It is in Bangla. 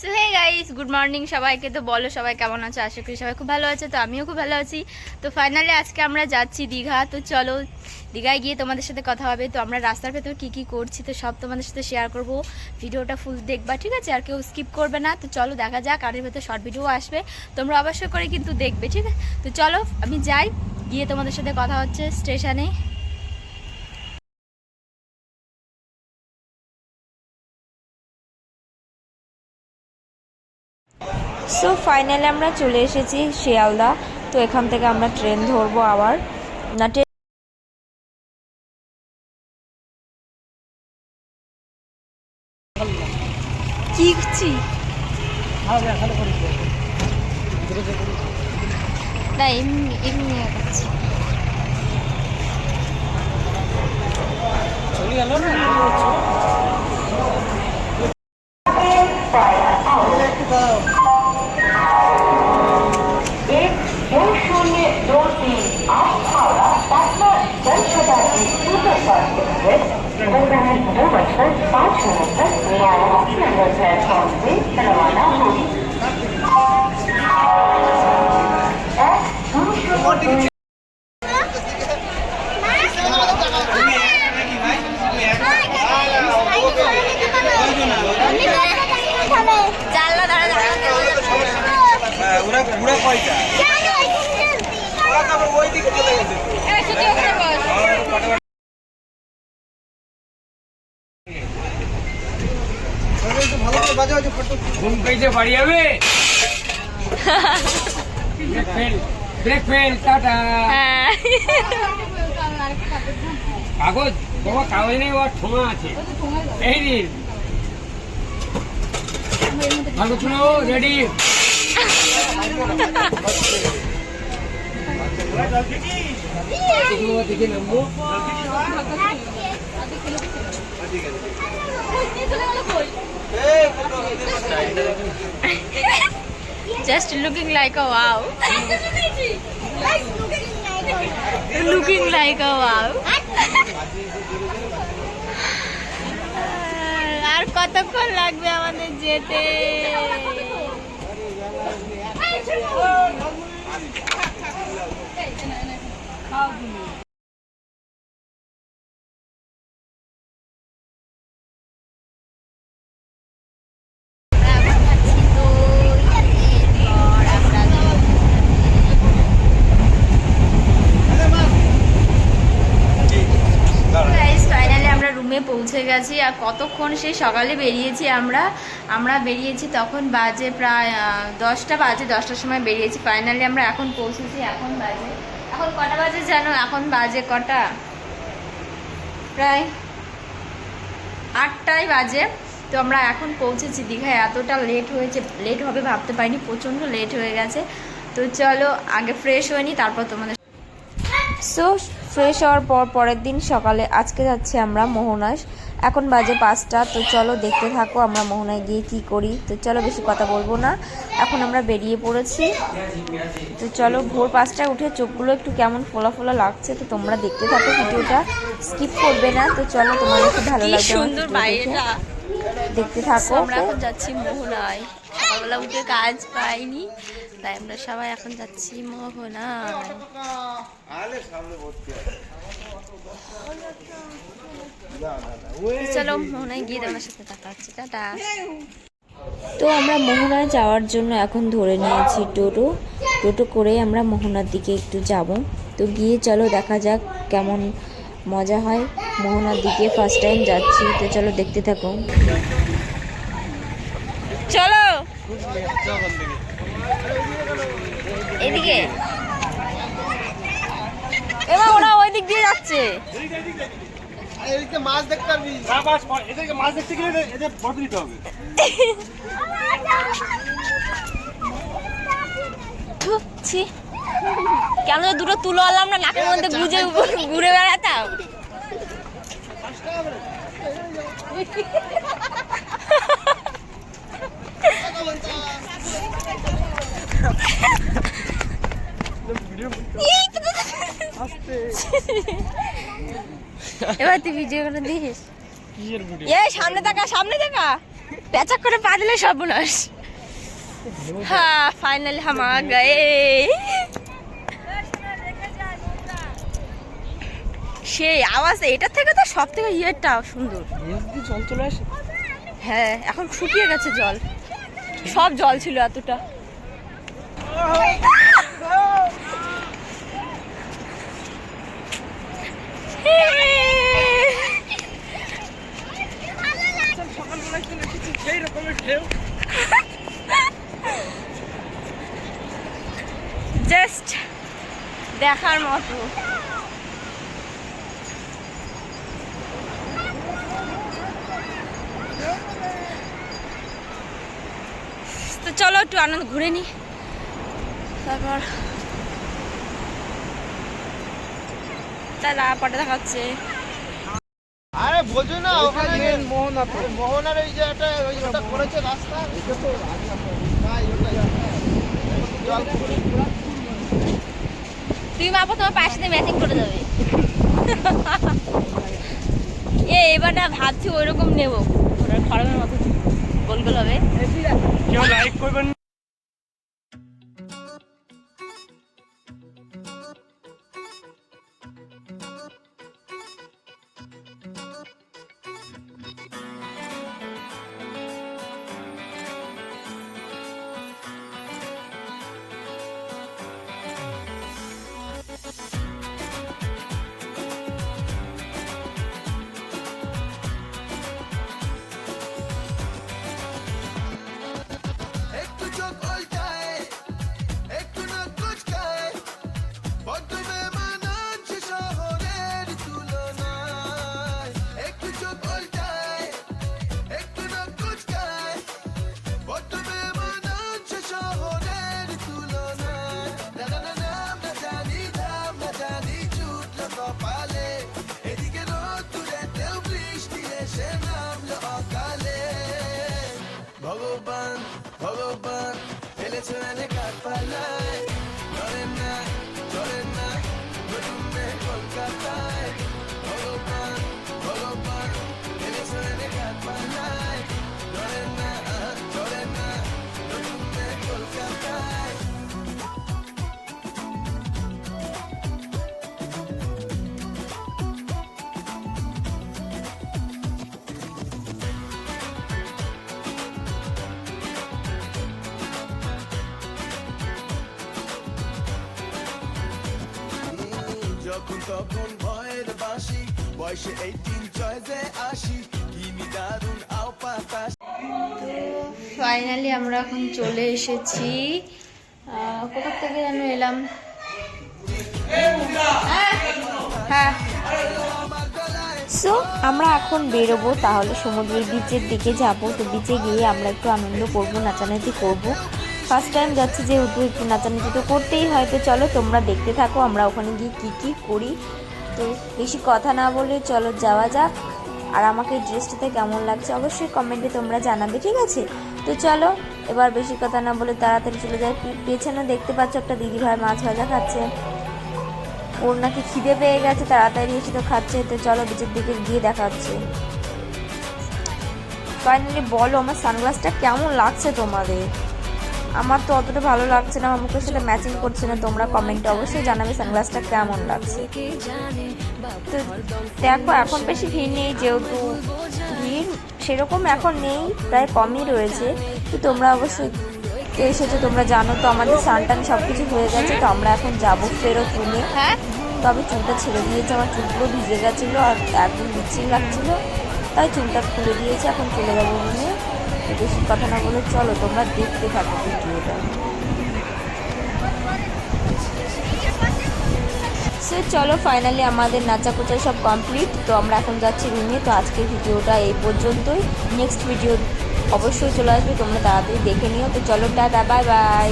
So hey guys, good morning সবাইকে। তো বলো সবাই কেমন আছো? আশা করি সবাই খুব ভালো আছে। তো আমিও খুব ভালো আছি। তো ফাইনালি আজকে আমরা যাচ্ছি দীঘা। তো চলো দীঘায় গিয়ে তোমাদের সাথে কথা হবে। তো আমরা রাস্তার ভেতর কি করছি তো সব তোমাদের সাথে শেয়ার করব। ভিডিওটা ফুল দেখবা, ঠিক আছে? আর কেউ স্কিপ করবে না। তো চলো দেখা যাক, আর এর ভেতর শর্ট ভিডিও আসবে, তোমরা অবশ্যই করে কিন্তু দেখবে, ঠিক আছে? তো চলো আমি যাই, গিয়ে তোমাদের সাথে কথা হচ্ছে স্টেশনে। সো ফাইনালি আমরা চলে এসেছি শিয়ালদা। তো এখান থেকে আমরা ট্রেন ধরবো আবার না কি করছি না, এমনি এমনি করছি। জানলা ধরে ওরা ঘুরে কয়টা ওই দিকে চলে গেছে। ঘুম পেয়েছে বাড়ি যাবে। Brake fail tata. কাগজ বাবা, কাগজ নেই, ওর ঠোঙা আছে। এই নিন, ভালো ছিল। রেডি? দেখে নামবো। just looking like a wow. Looking like a wow. আর কতক্ষণ লাগবে আমাদের যেতে? পৌঁছে গেছি। আর কতক্ষণ, সেই সকালে বেরিয়েছি আমরা বেরিয়েছি তখন বাজে প্রায় 10টা বাজে। 10টার সময় বেরিয়েছি। ফাইনালি আমরা এখন পৌঁছেছি। এখন কটা বাজে জানো? এখন বাজে কটা, প্রায় 8টাই বাজে। তো আমরা এখন পৌঁছেছি দীঘায়। এতটা লেট হয়েছে, লেট হবে ভাবতে পারিনি, প্রচণ্ড লেট হয়ে গেছে। তো চলো আগে ফ্রেশ হয়ে নিই, তারপর তোমাদের। সো ফ্রেশ হওয়ার পর পরের দিন সকালে আজকে যাচ্ছি আমরা মোহনায়। এখন বাজে 5টা। তো চলো দেখতে থাকো আমরা মোহনায় গিয়ে কি করি। তো চলো বেশি কথা বলবো না, এখন আমরা বেরিয়ে পড়েছি। তো চলো, ভোর 5টায় উঠে চোখগুলো একটু কেমন ফোলা ফোলা লাগছে। তো তোমরা দেখতে থাকো, ভিডিওটা স্কিপ করবে না। তো চলো, তোমাদের খুব ভালো লাগবে, সুন্দর বাইরেটা দেখতে থাকো। আমরা এখন যাচ্ছি মোহনায়। সকালবেলা উঠে কাজ পাইনি, তাই আমরা সবাই এখন যাচ্ছি মোহনায়। চলো মোহনায় গিয়ে তোমার সাথে দেখা হচ্ছে। টাটা। তো আমরা মোহনায় যাওয়ার জন্য এখন ধরে নিয়েছি টোটো করে আমরা মোহনার দিকে একটু যাব। তো গিয়ে চলো দেখা যাক কেমন মজা হয়। মোহনার দিকে ফার্স্ট টাইম যাচ্ছি। তো চলো দেখতে থাকো। চলো এদিকে, এবার ওরা ওই দিক দিয়ে যাচ্ছে। মাছ দেখতে পারবি, এদেরকে মাছ দেখতে গেলে এদের বদল দিতে হবে। কেন দুটো তুলো আনলাম না, নাকের মধ্যে গুজে ঘুরে বেড়াতাম। এবার তুই ভিডিও করে দিস। এই সামনে দেখা, সামনে দেখা। পেঁচা করে পা দিলে সর্বনাশ। হ্যাঁ ফাইনালি হাম আ গয়ে। সেই আওয়াজ এটার থেকে তো সব থেকে ইয়েটা সুন্দর। জল চলে আসে। হ্যাঁ এখন শুকিয়ে গেছে জল, সব জল ছিল এতটা। সেই রকমের ঢেউ। জাস্ট দেখার মতো। তো চলো একটু আনন্দ ঘুরে নি, তারপর তারা পরে দেখা হচ্ছে। আরে বোঝো না ওখানে মোহনা মোহনার ওই যে একটা ওই ওটা করেছে রাস্তা তুই মাপো তোমার পায়ের সাথে ম্যাচিং করে যাবে। এবার না ভাবছি ওইরকম নেবো, ওটার খড়মের মতো গোল গোল হবে। কেউ লাইক করবেন। একটু চোখ উল্টায় একটু না কুচকায় বড্ড বেমানানছে শহরের তুলনায় একটু চোখ উল্টায় একটু না কুচকায় বড্ড বেমানানছে শহরের তুলনায় না না না নাম না জানি দাম না জানি ছুটলো কপালে এদিকে রোদ্দুরেতেও বৃষ্টি এসে নামলো অকালে ভগবান ভগবান ফেলেছে এনে কাঠ পালায় চলেন না নতুন মেয়ে কলকাতায় ভগবান ভগবান ফেলেছে এনে কাঠ পালায় চলেন না নতুন মেয়ে কলকাতায় যখন তখন ভয়ের বাসি বয়সে 18 চয়েসে আসি কিনি দারুন আও পাতাস। ফাইনালি আমরা এখন চলে এসেছি, কোথা থেকে যেন এলাম। হ্যাঁ সো আমরা এখন বেরোবো, তাহলে সমুদ্রের বিচের দিকে যাব। তো বিচে গিয়ে আমরা একটু আনন্দ করবো, নাচানাচি করব। ফার্স্ট টাইম যাচ্ছি যেহেতু একটু নাচানাচি তো করতেই হয়। তো চলো তোমরা দেখতে থাকো আমরা ওখানে গিয়ে কী করি। তো বেশি কথা না বলে চলো যাওয়া যাক। আর আমাকে ড্রেসটাতে কেমন লাগছে অবশ্যই কমেন্টে তোমরা জানাবে, ঠিক আছে? তো চলো এবার বেশি কথা না বলে তাড়াতাড়ি চলে যায়। পেছনে দেখতে পাচ্ছ একটা দিদিভাই মাছ ভাজা খাচ্ছে, ওর নাকি খিদে পেয়ে গেছে, তাড়াতাড়ি এসে তো খাচ্ছে। তো চলো বিচের দিকে গিয়ে দেখা হচ্ছে। ফাইনালি বলো আমার সানগ্লাসটা কেমন লাগছে তোমাদের? আমার তো অতটা ভালো লাগছে না, আমার মুখের সাথে ম্যাচিং করছে না। তোমরা কমেন্টে অবশ্যই জানাবে সানগ্লাসটা কেমন লাগছে। তো দেখো এখন বেশি ভিড় নেই, যেহেতু ভিড় সেরকম এখন নেই, প্রায় কমই রয়েছে। তো তোমরা অবশ্যই এসেছো, তোমরা জানো তো আমাদের সানটান সব কিছু হয়ে গেছে। তো আমরা এখন যাবো ফেরত রুমে। হ্যাঁ তো আমি চুলটা ছেড়ে দিয়েছি, আমার চুলগুলো ভিজে গেছিলো আর একদম বিচ্ছিরি লাগছিলো, তাই চুলটা খুলে দিয়েছি। এখন চলে যাবো রুমে। বেশি কথা না বলে চলো তোমরা দেখতে থাকো ভিডিওটা। সো চলো ফাইনালি আমাদের নাচাকোচা সব কমপ্লিট। তো আমরা এখন যাচ্ছি রুমে। তো আজকের ভিডিওটা এই পর্যন্তই, নেক্সট ভিডিও অবশ্যই চলে আসবে, তোমরা তাড়াতাড়ি দেখে নিও। তো চলো টাটা, বাই বাই।